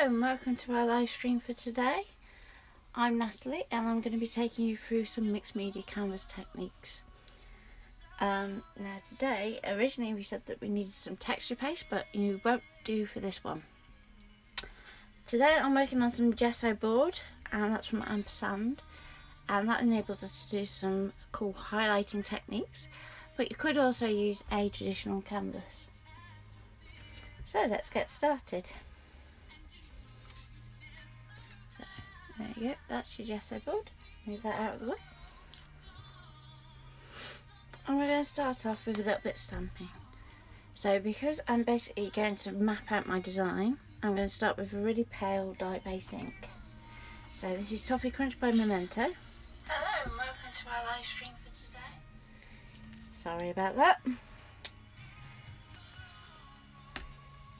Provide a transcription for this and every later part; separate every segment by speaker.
Speaker 1: Hello and welcome to our live stream for today. I'm Natalie and I'm going to be taking you through some mixed media canvas techniques. Now today, originally we said that we needed some texture paste, but you won't do for this one. Today I'm working on some Gessobord, and that's from Ampersand, and that enables us to do some cool highlighting techniques, but you could also use a traditional canvas. So let's get started. There you go, that's your Gessobord. Move that out of the way. And we're going to start off with a little bit of stamping. So because I'm basically going to map out my design, I'm going to start with a really pale dye-based ink. So this is Toffee Crunch by Memento. Hello and welcome to our live stream for today. Sorry about that.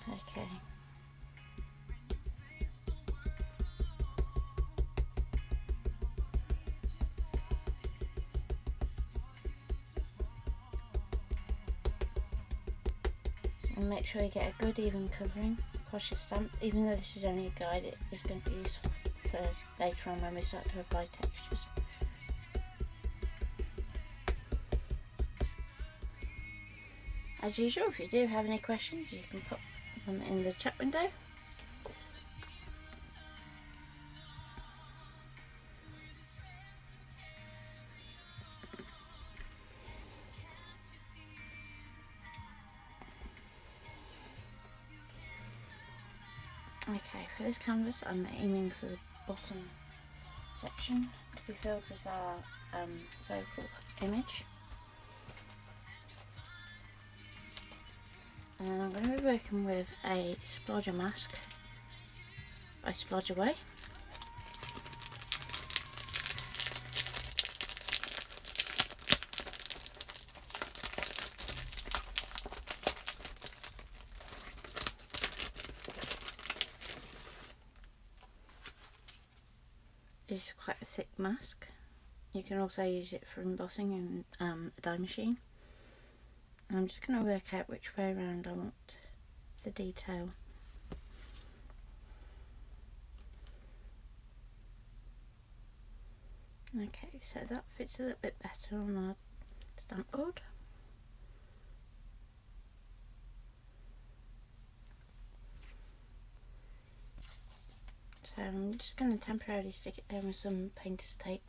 Speaker 1: Okay. And make sure you get a good even covering across your stamp. Even though this is only a guide, it is going to be useful for later on when we start to apply textures. As usual, if you do have any questions, you can put them in the chat window. Okay, for this canvas I'm aiming for the bottom section to be filled with our focal image. And I'm going to be working with a splodger mask by Splodge Away. It's quite a thick mask. You can also use it for embossing in a die machine. And I'm just going to work out which way around I want the detail. Okay, so that fits a little bit better on our stamp board. So I'm just going to temporarily stick it down with some painter's tape.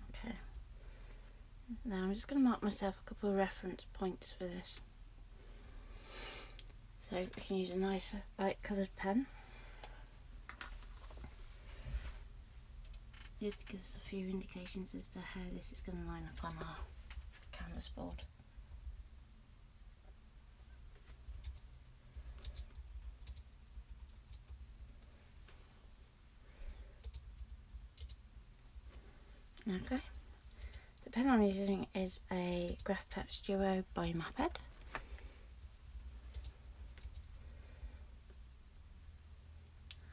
Speaker 1: Okay. Now I'm just going to mark myself a couple of reference points for this. So we can use a nice light coloured pen. Just to give us a few indications as to how this is going to line up on our canvas board. Okay, the pen I'm using is a Graph Peps Duo by Maped.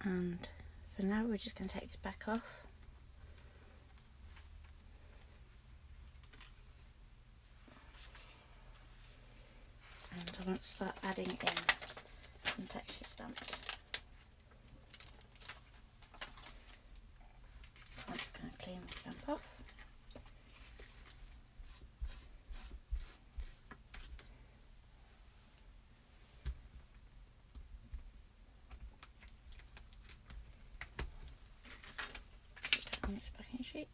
Speaker 1: And for now we're just going to take this back off. And I want to start adding in some texture stamps. I'm just going to clean the stamp off. Just on this backing sheet.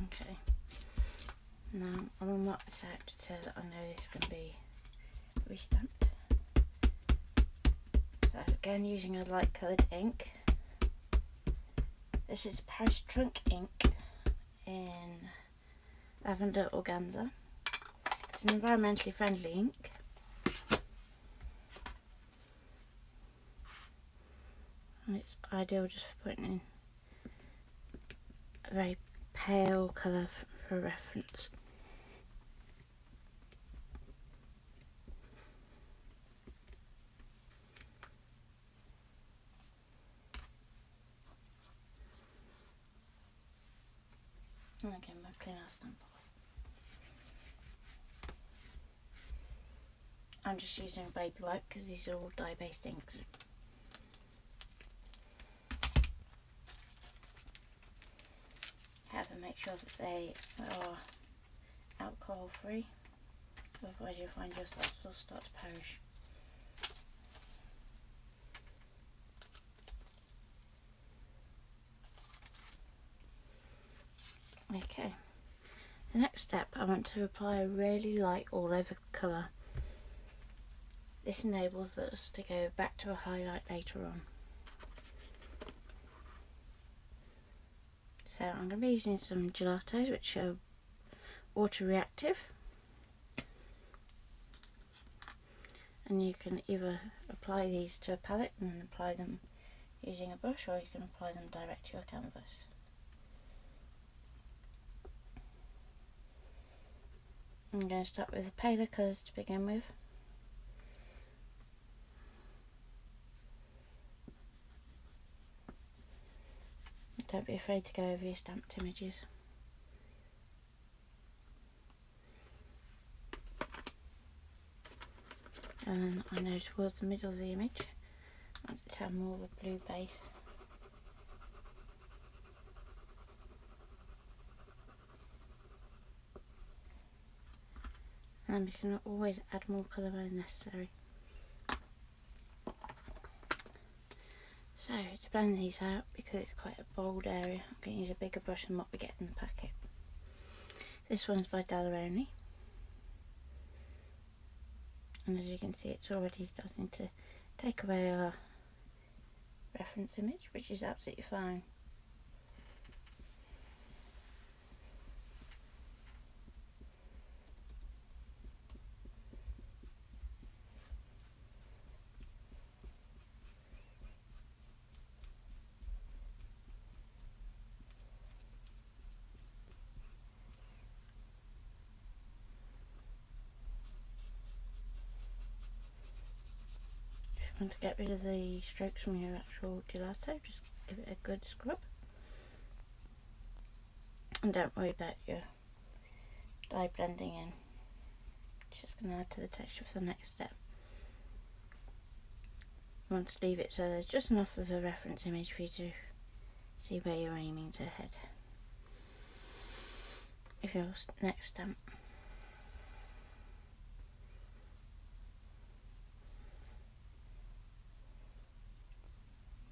Speaker 1: Okay, now I'm going to mark this out so that I know this is going to be re-stamped. So again, using a light coloured ink. This is Paris Trunk ink in Lavender Organza. It's an environmentally friendly ink. and it's ideal just for putting in a very pale colour for reference. And again, we'll clean our stamp off. I'm just using baby wipe because these are all dye-based inks. However, make sure that they are alcohol free, otherwise you'll find your steps will start to perish. Okay, the next step, I want to apply a really light all over colour. This enables us to go back to a highlight later on. So I'm going to be using some gelatos which are water reactive, and you can either apply these to a palette and then apply them using a brush, or you can apply them direct to your canvas. I'm going to start with the paler colours to begin with. Don't be afraid to go over your stamped images. And I know towards the middle of the image, I want it to have more of a blue base. And we can always add more colour when necessary. So to blend these out, because it's quite a bold area, I'm going to use a bigger brush than what we get in the packet. This one's by Daleroni, and as you can see it's already starting to take away our reference image, which is absolutely fine. Want to get rid of the strokes from your actual gelato, just give it a good scrub, and don't worry about your dye blending in. It's just going to add to the texture for the next step. You want to leave it so there's just enough of a reference image for you to see where you're aiming to head with your next stamp.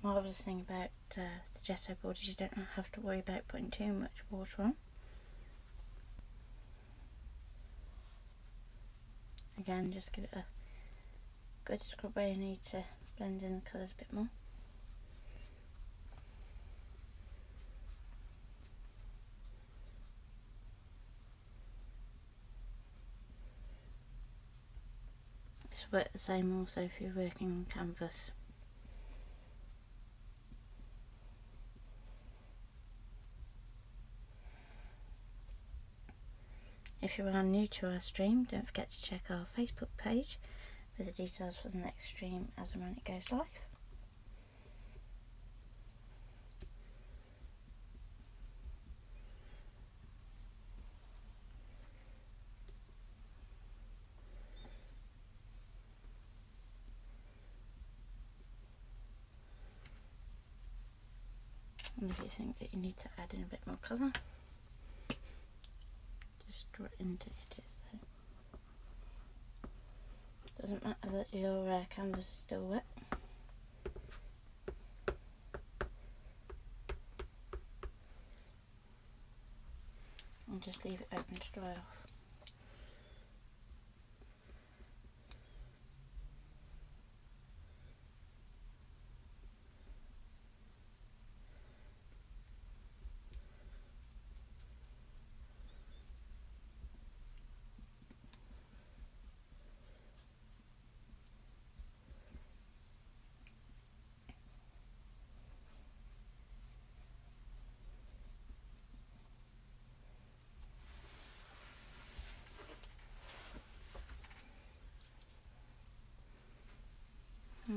Speaker 1: Marvellous thing about the gesso board is you don't have to worry about putting too much water on. Again, just give it a good scrub where you need to blend in the colours a bit more. This will work the same also if you're working on canvas. If you are new to our stream, don't forget to check our Facebook page for the details for the next stream as and when it goes live. And if you think that you need to add in a bit more colour, just draw it into it. Doesn't matter that your canvas is still wet. And just leave it open to dry off.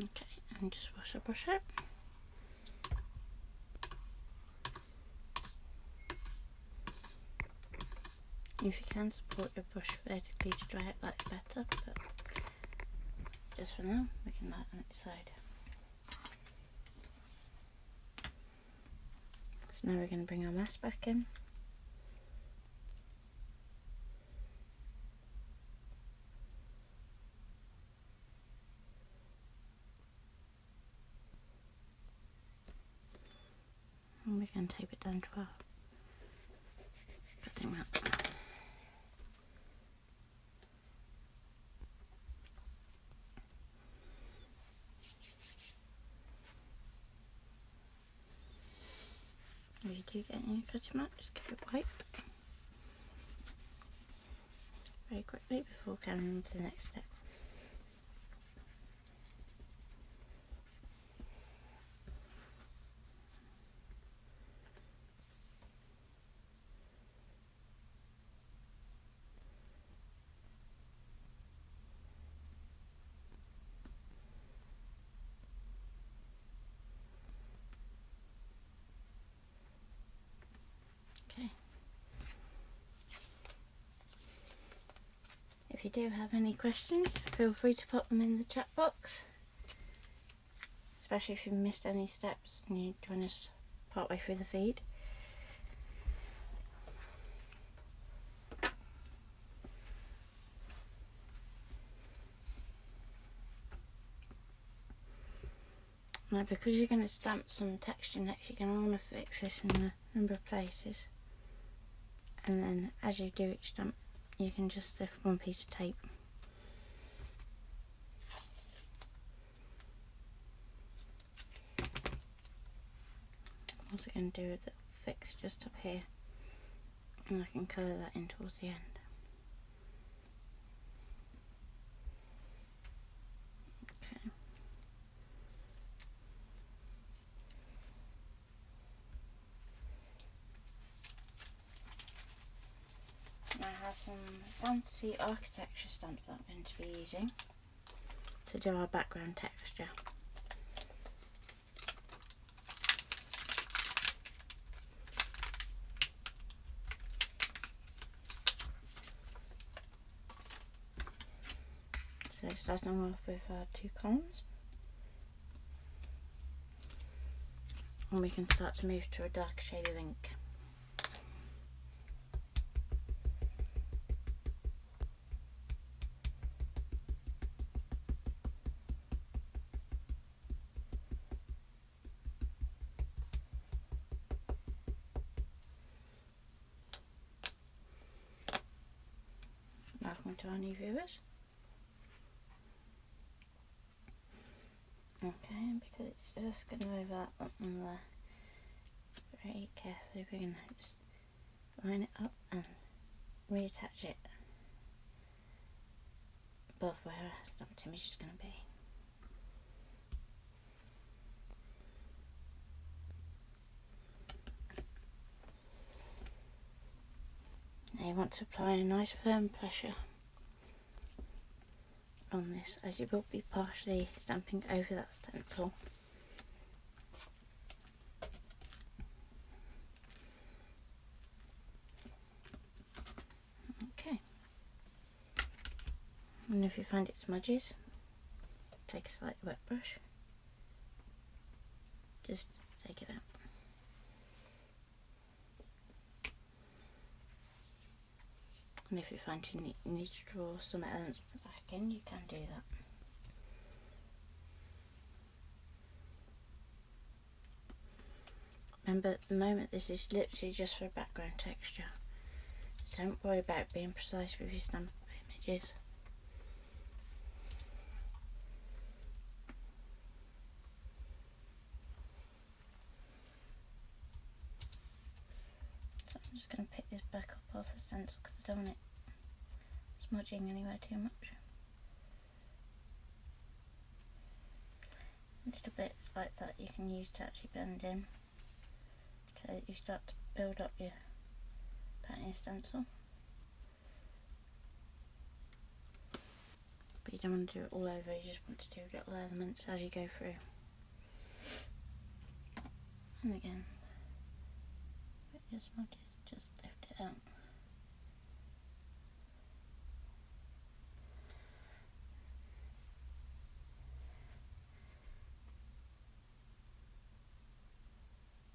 Speaker 1: Okay, and just wash and brush it. If you can, support your brush vertically to dry it, that's better, but just for now we can light on its side. So now we're going to bring our mask back in. And we can tape it down to our cutting mat. If you do get any cutting mat, just give it a wipe very quickly before carrying on to the next step. Okay. If you do have any questions, feel free to pop them in the chat box, especially if you've missed any steps and you join us partway through the feed. Now, because you're going to stamp some texture next, you're going to want to fix this in a number of places, and then as you do each stamp you can just lift one piece of tape. I'm also going to do a little fix just up here, and I can colour that in towards the end. Okay. I have some fancy architecture stamps that I'm going to be using to do our background texture. So starting off with our 2 columns, and we can start to move to a dark shade of ink. Welcome to our new viewers. Okay, and because it's just going to overlap on there, very carefully we're going to just line it up and reattach it above where our stamped image is going to be. Now you want to apply a nice firm pressure on this, as you will be partially stamping over that stencil. Okay, and if you find it smudges, take a slightly wet brush, just take it out. And if you find you need to draw some elements back in, you can do that. Remember, at the moment this is literally just for background texture, so don't worry about being precise with your stamp images. So I'm just going to pick this back up off the stencil because I don't want it smudging anywhere too much. Just a bits like that you can use to actually blend in, so that you start to build up your pattern stencil. But you don't want to do it all over, you just want to do little elements as you go through. And again, just lift it out.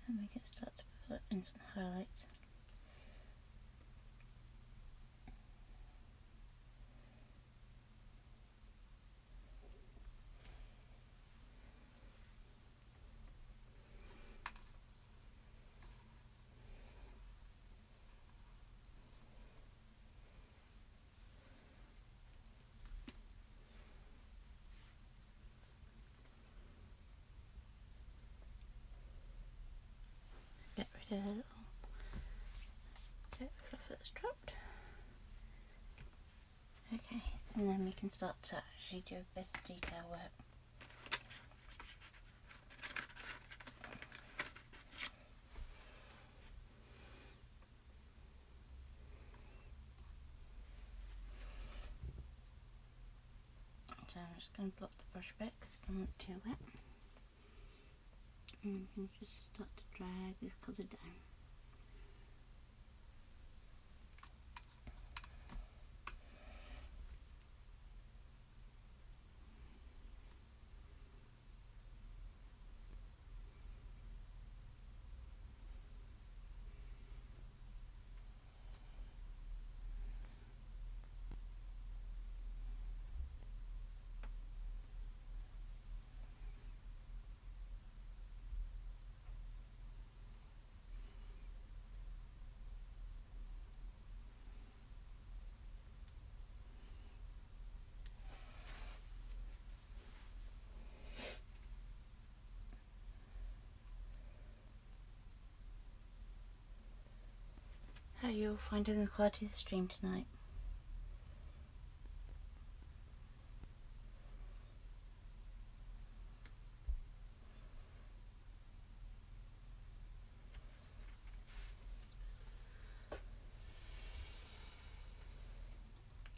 Speaker 1: And we can start to put in some highlights. Get rid of the little bit of fluff that's dropped. Okay, and then we can start to actually do a bit of detail work. So I'm just going to block the brush a bit because I don't want it too wet. And you can just start to drag this colour down. How are you all finding the quality of the stream tonight?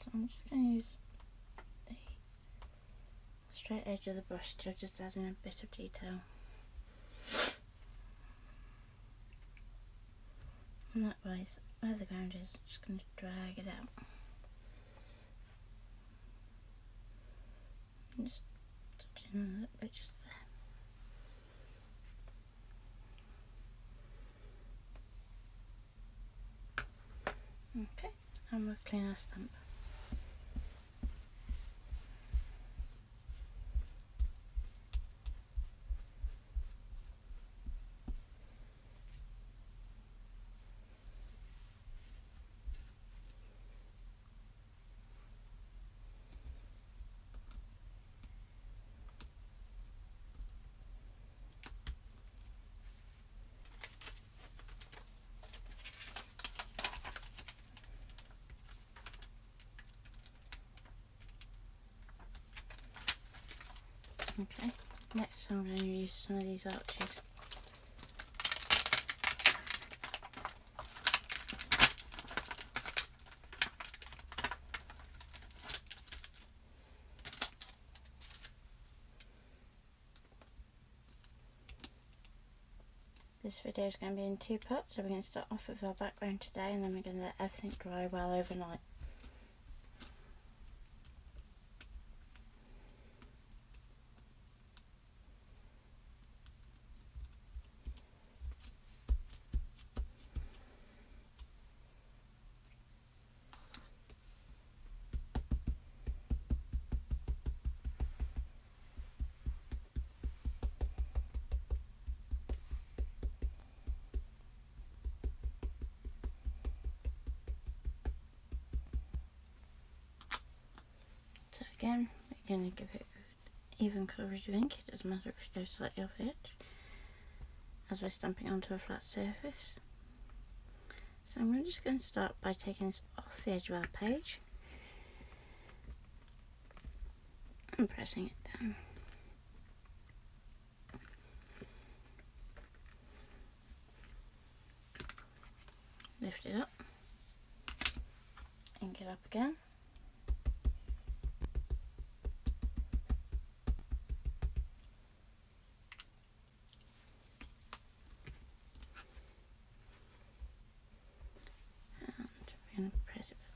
Speaker 1: So I'm just going to use the straight edge of the brush to just add in a bit of detail. And that way, where the ground is, just going to drag it out. And just touch in a little bit just there. Okay, and we'll clean our stamp. Okay, next I'm going to use some of these arches. This video is going to be in two parts, so we're going to start off with our background today and then we're going to let everything dry well overnight. So again, we're going to give it a good even coverage of ink. It doesn't matter if it goes slightly off the edge, as we're stamping onto a flat surface. So I'm just going to start by taking this off the edge of our page and pressing it down. Lift it up, ink it up again,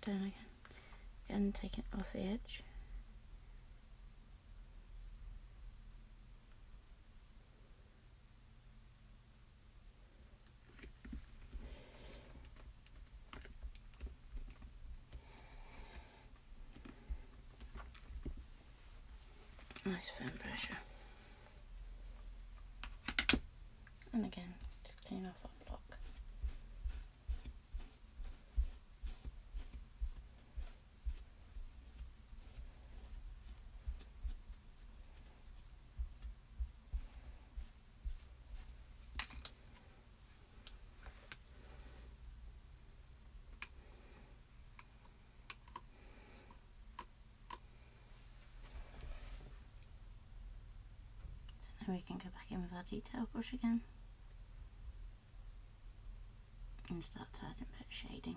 Speaker 1: down again. Again, taking it off the edge. Nice firm pressure. And again, just clean off that block. So now we can go back in with our detail brush again and start to add a bit of shading.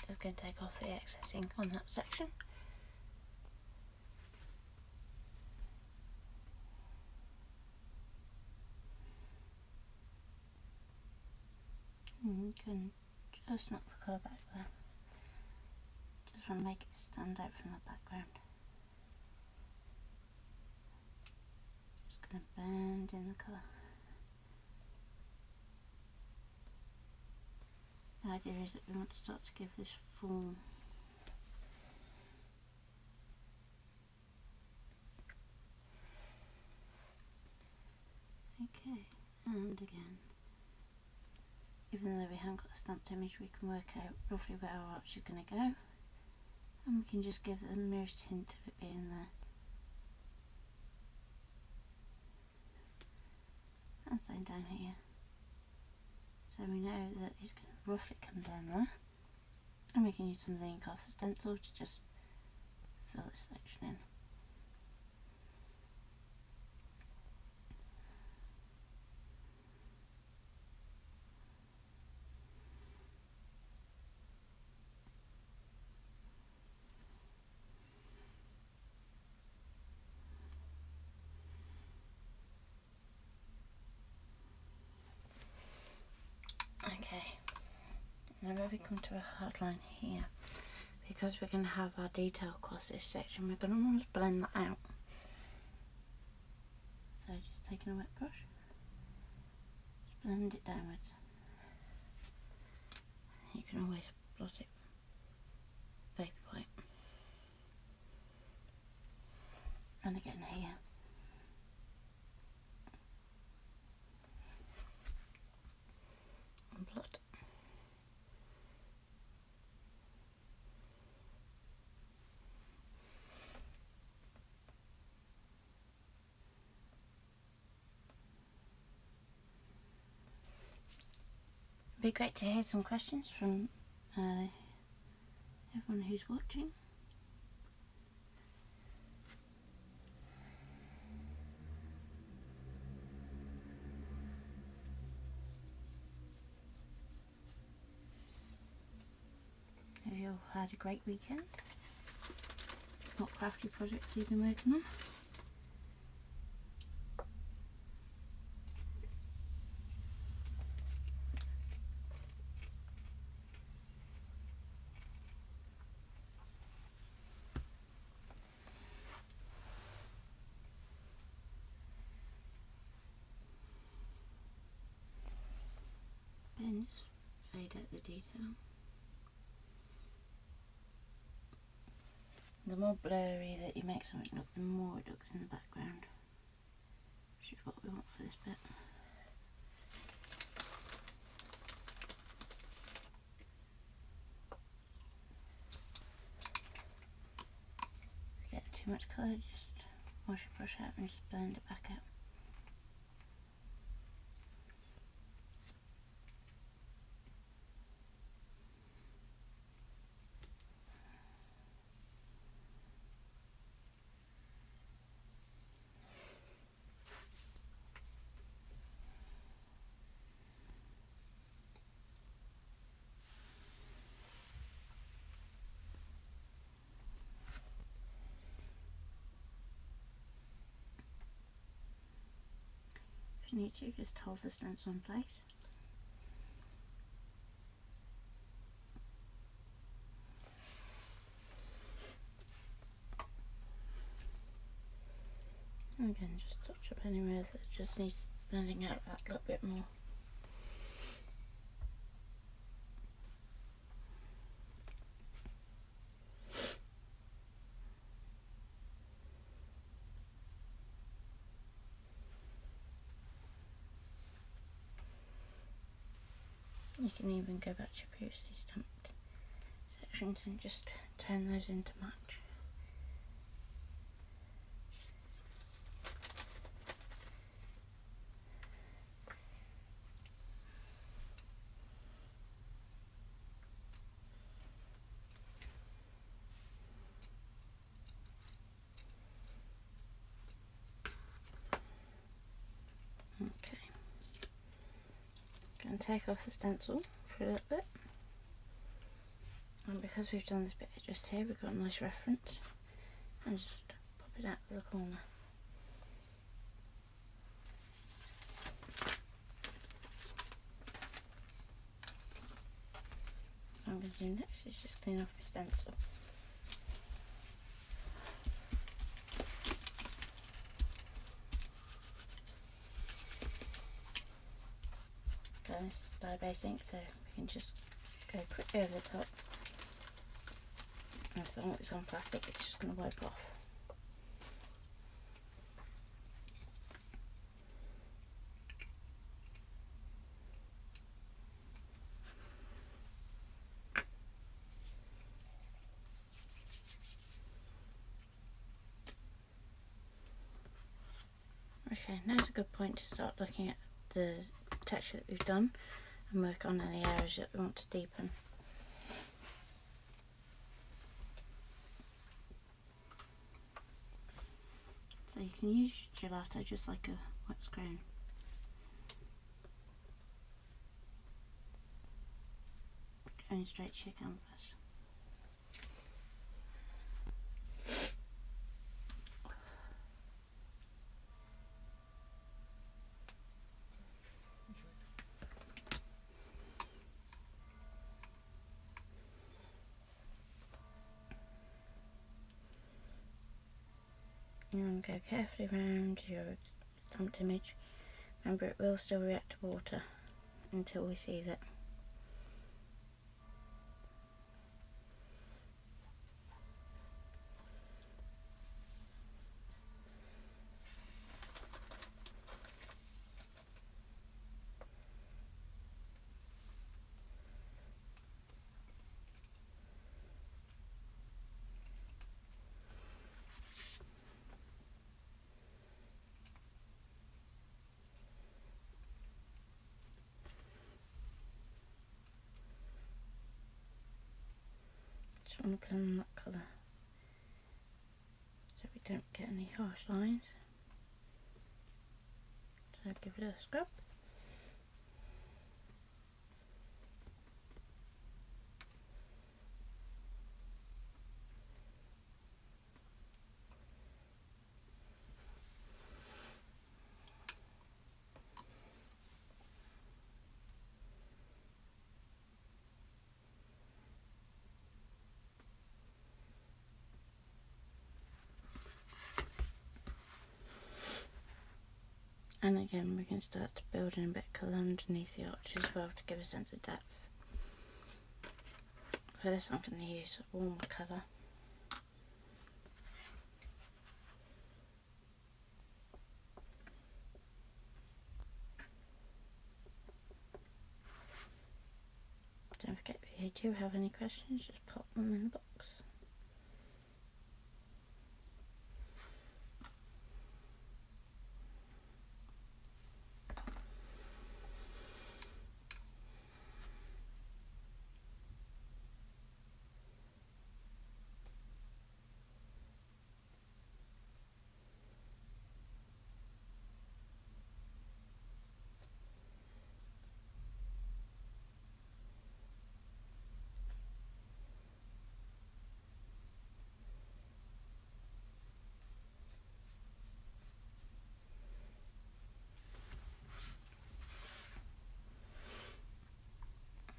Speaker 1: Just going to take off the excess ink on that section. You can just knock the colour back there. Just want to make it stand out from the background. Just going to blend in the colour. The idea is that we want to start to give this form. Okay, and again, even though we haven't got a stamped image, we can work out roughly where our arch is going to go, and we can just give the merest hint of it being there. And same down here. So we know that it's going to roughly come down there, and we can use some of the ink off the stencil to just fill this section in. Okay, now where we come to a hard line here, because we're going to have our detail across this section, we're going to want to blend that out. So just taking a wet brush, just blend it downwards. You can always blot it baby white. And again here. And blot. It'd be great to hear some questions from everyone who's watching. Have you all had a great weekend? What crafty projects you've been working on? Then just fade out the detail. The more blurry that you make something look, the more it looks in the background, which is what we want for this bit. If you get too much colour, just wash your brush out and just blend it back out. you need to, just hold the stencil in place. And again, just touch up anywhere that just needs blending out that little bit more. You can even go back to your previously stamped sections and just turn those into match. Okay. Going to take off the stencil for a little bit, and because we've done this bit just here, we've got a nice reference, and just pop it out of the corner. What I'm going to do next is just clean off my stencil. Again, this is dye-based ink, so we can just go quickly over the top. And as long as it's on plastic, it's just going to wipe off. Okay, now's a good point to start looking at the texture that we've done and work on any areas that we want to deepen. So you can use gelato just like a wax crayon. Going straight to your canvas. You want to go carefully around your stamped image. Remember, it will still react to water until we see that. Just want to blend that colour so we don't get any harsh lines. So give it a scrub. And again, we can start to build in a bit of colour underneath the arch as well to give a sense of depth. For this, I'm going to use a warmer colour. Don't forget, if you do have any questions, just pop them in the box.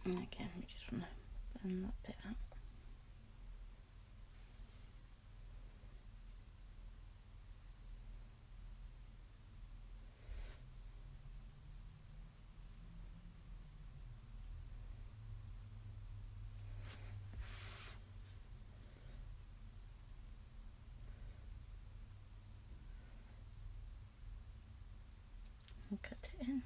Speaker 1: And again, we just want to blend that bit out. And cut it in.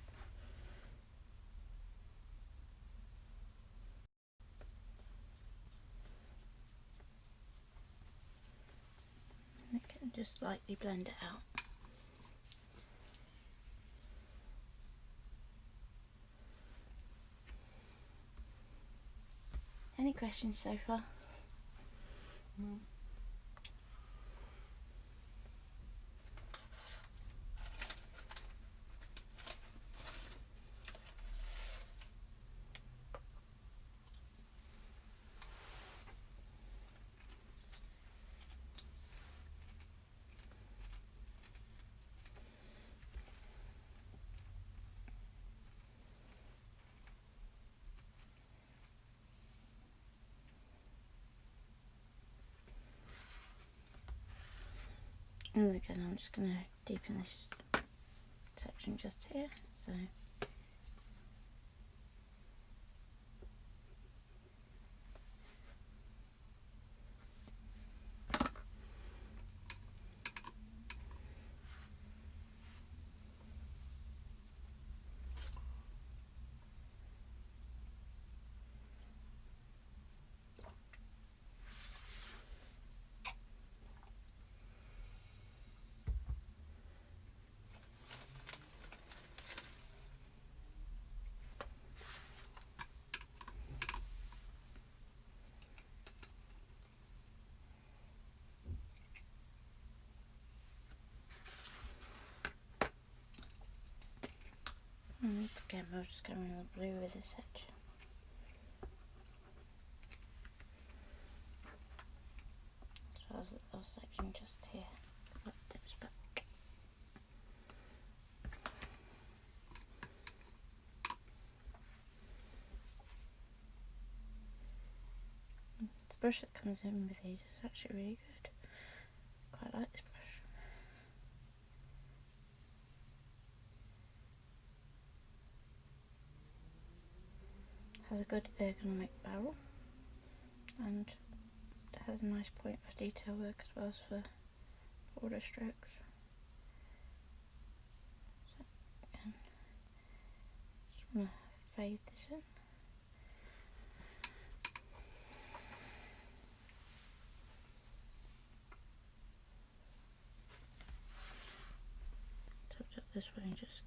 Speaker 1: And again, just lightly blend it out. Any questions so far?
Speaker 2: No.
Speaker 1: And again, I'm just going to deepen this section just here. So. And again, we're just going in the blue with this edge. As well as the little section just here, that dips back. The brush that comes in with these is actually really good. Quite like this brush. Has a good ergonomic barrel and it has a nice point for detail work as well as for border strokes. So again, just want to fade this in. Touch up this way and just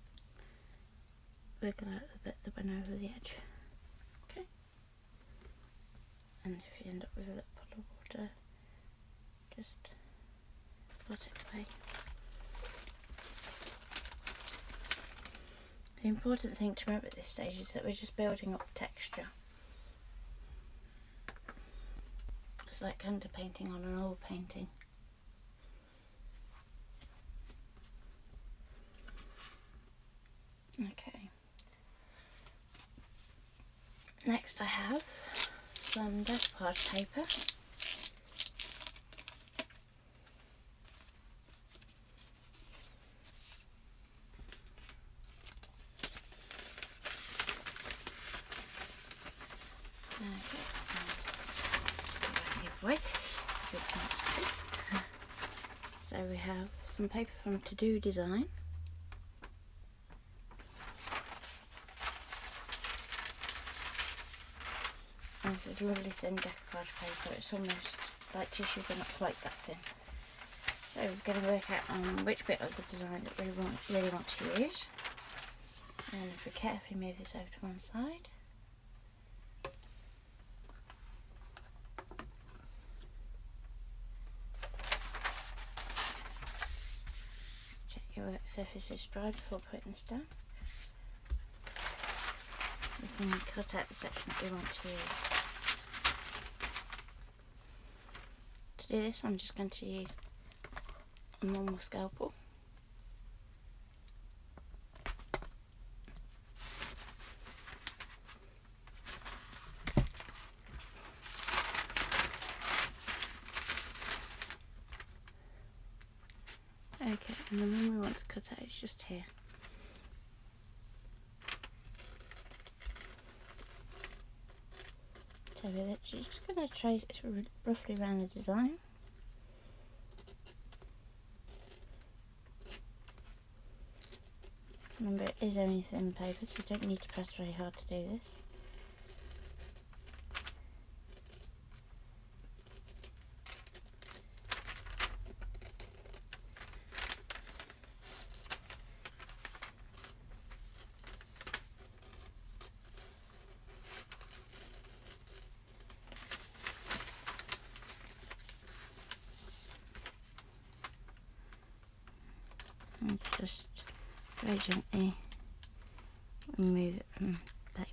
Speaker 1: wiggle out the bit that went over the edge. Okay. And if you end up with a little puddle of water, just blot it away. The important thing to remember at this stage is that we're just building up texture. It's like underpainting on an oil painting. Okay. Next I have some Gessobord paper. So we have some paper from To Do Design. And this is lovely thin Gessobord paper. It's almost like tissue but not quite that thin. So we're going to work out on which bit of the design that we really want to use. And if we carefully move this over to one side. Check your work surface is dry before putting this down. We can cut out the section that we want to use. To do this, I'm just going to use a normal scalpel. And the one we want to cut out is just here. So we're literally just going to trace it roughly around the design. Remember, it is only thin paper, so you don't need to press very hard to do this. And just very gently remove it from the paper.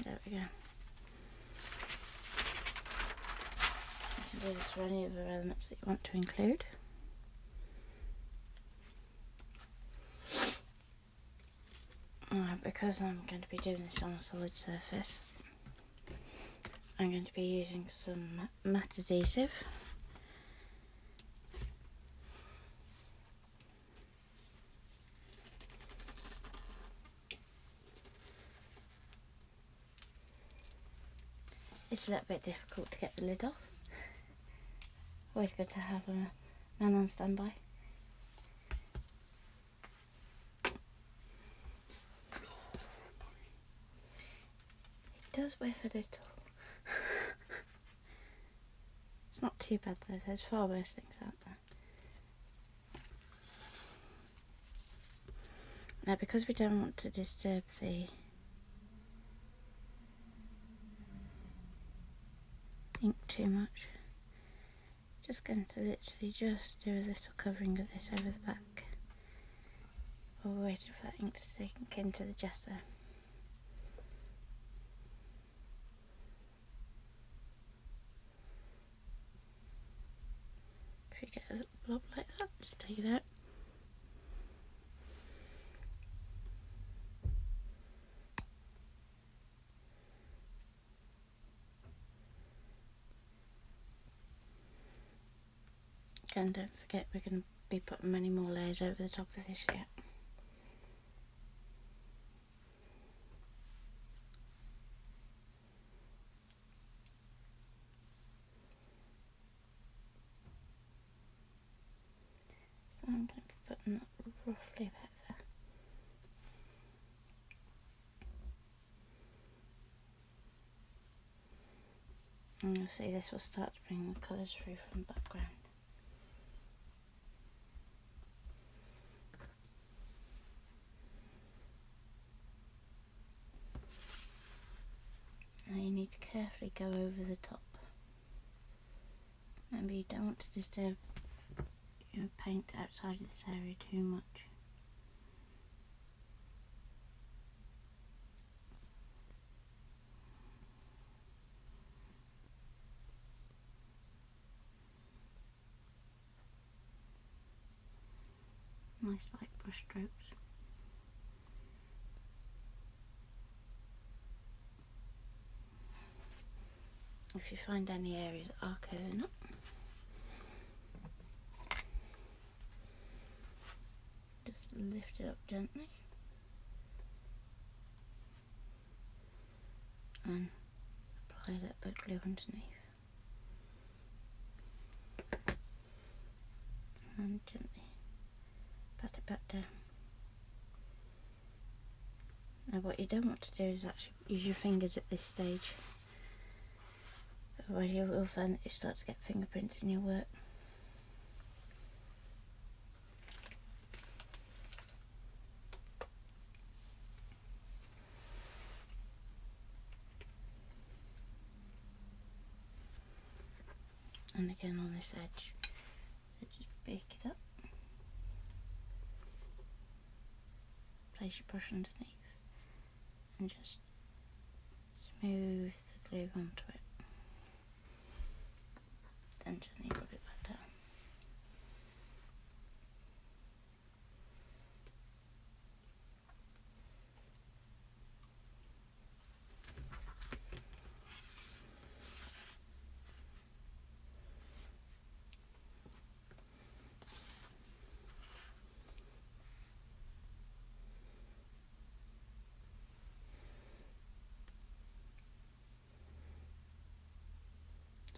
Speaker 1: There we go. You can do this for any other elements that you want to include. Because I'm going to be doing this on a solid surface, I'm going to be using some matte adhesive. It's a little bit difficult to get the lid off. Always good to have a man on standby. It does whiff a little. It's not too bad though, there's far worse things out there. Now, because we don't want to disturb the ink too much, just going to literally just do a little covering of this over the back while we're waiting for that ink to sink into the gesso. If you get a little blob like that, just take it out. And don't forget, we're going to be putting many more layers over the top of this yet. So I'm going to be putting that roughly about there. And you'll see this will start to bring the colours through from the background. Now you need to carefully go over the top. Remember, you don't want to disturb your paint outside of this area too much. Nice light brush strokes. If you find any areas that are curving up, just lift it up gently and apply a little bit of glue underneath. And gently pat it back down. Now what you don't want to do is actually use your fingers at this stage. Otherwise you will find that you start to get fingerprints in your work. And again on this edge, so just bake it up. Place your brush underneath and just move the glue onto it. Then gently rub it back down.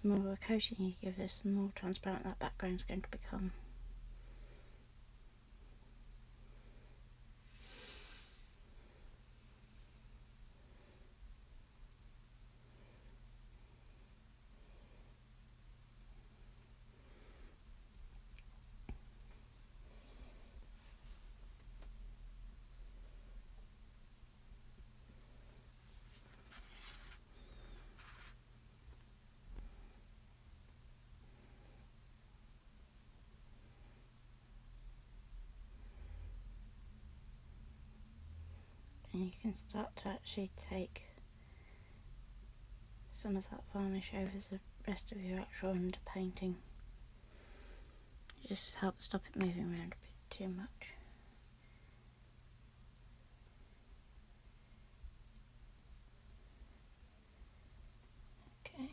Speaker 1: The more of a coating you give this, the more transparent that background is going to become. And you can start to actually take some of that varnish over the rest of your actual underpainting. Just help stop it moving around a bit too much. Okay.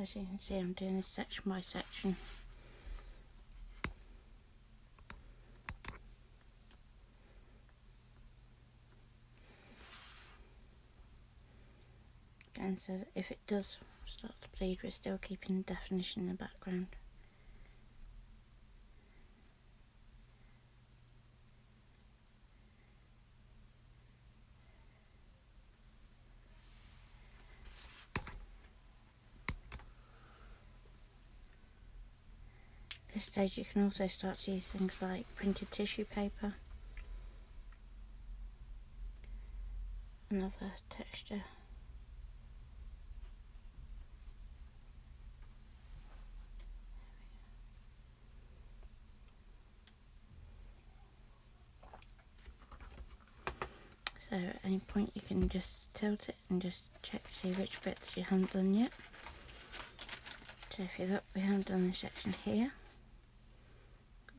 Speaker 1: As you can see, I'm doing this section by section. And so that if it does start to bleed, we're still keeping definition in the background. At this stage you can also start to use things like printed tissue paper, another texture. So at any point you can just tilt it and just check to see which bits you haven't done yet. So if you look, we haven't done this section here.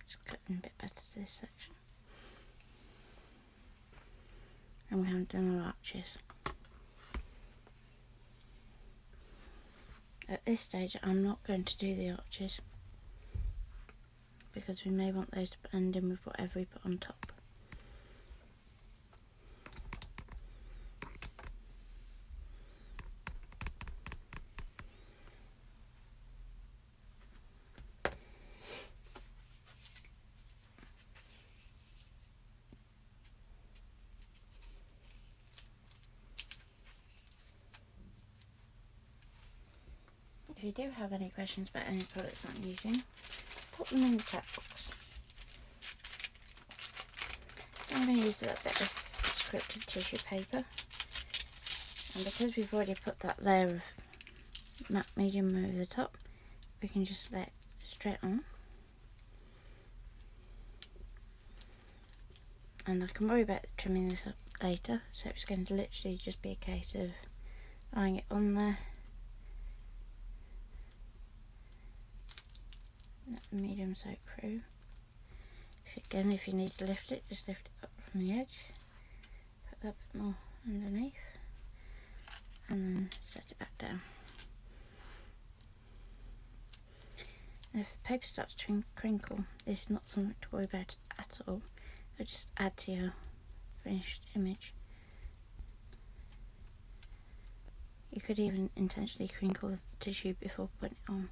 Speaker 1: Just cutting a bit better to this section. And we haven't done our arches. At this stage I'm not going to do the arches because we may want those to blend in with whatever we put on top. If you do have any questions about any products I'm using, put them in the chat box. I'm going to use a little bit of scripted tissue paper, and because we've already put that layer of matte medium over the top, we can just let it straight on. And I can worry about trimming this up later, so it's going to literally just be a case of laying it on there. Let the medium soak through. If you need to lift it, just lift it up from the edge. Put that bit more underneath. And then set it back down. And if the paper starts to crinkle, this is not something to worry about at all. It'll just add to your finished image. You could even intentionally crinkle the tissue before putting it on.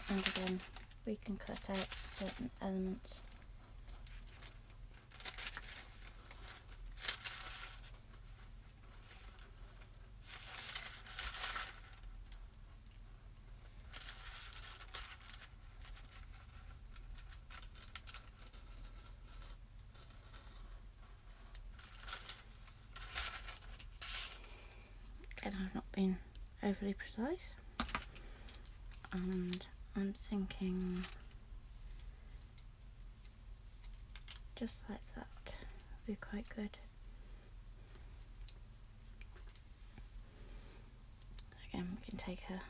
Speaker 1: And again, we can cut out certain elements. and I've not been overly precise, and I'm thinking just like that would be quite good. Again, we can take a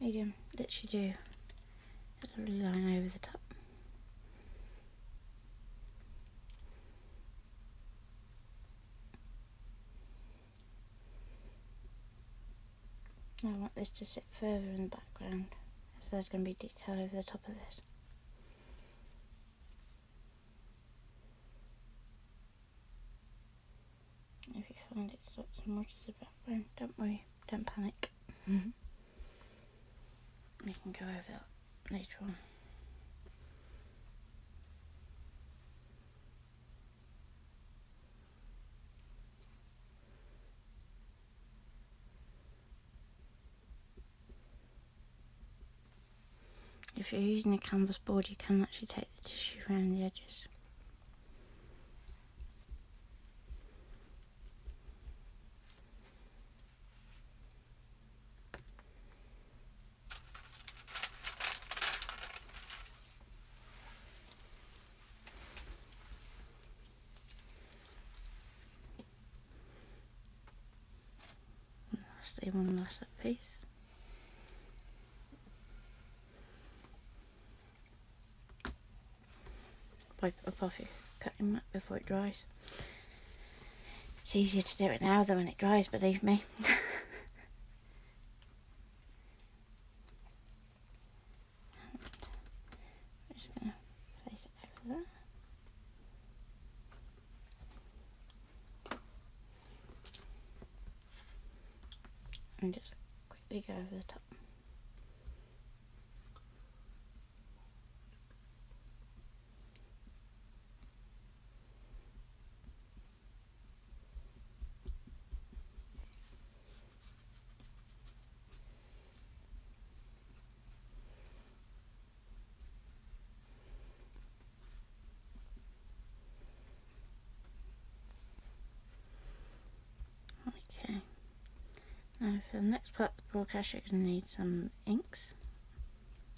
Speaker 1: medium, literally do a lovely line over the top. I want this to sit further in the background, so there's going to be detail over the top of this. If you find it stops too much as the background, don't worry, don't panic. We can go over that later on. If you're using a canvas board, you can actually take the tissue around the edges. And lastly, one last piece. Wipe it up off your cutting mat before it dries. It's easier to do it now than when it dries, believe me. I'm just going to place it over there. And just quickly go over the top. Okay, now for the next part of the broadcast, you're going to need some inks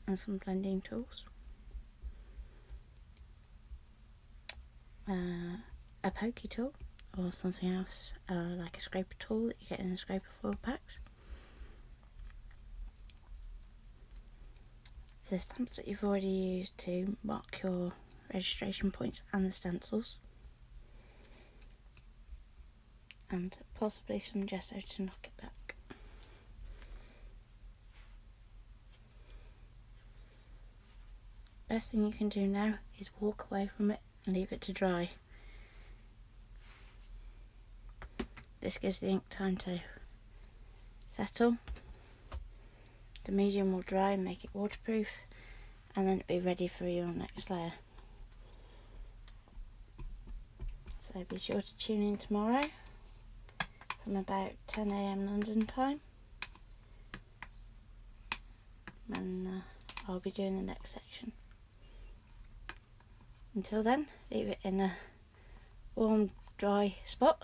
Speaker 1: and some blending tools, a pokey tool or something else like a scraper tool that you get in the scraper foil packs, the stamps that you've already used to mark your registration points and the stencils, and possibly some gesso to knock it back. Best thing you can do now is walk away from it and leave it to dry. This gives the ink time to settle. The medium will dry and make it waterproof, and then it'll be ready for your next layer. So be sure to tune in tomorrow from about 10 AM London time, and I'll be doing the next section. Until then, leave it in a warm, dry spot,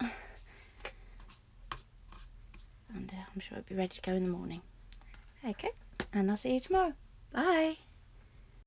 Speaker 1: and I'm sure it'll be ready to go in the morning. Okay, and I'll see you tomorrow. Bye!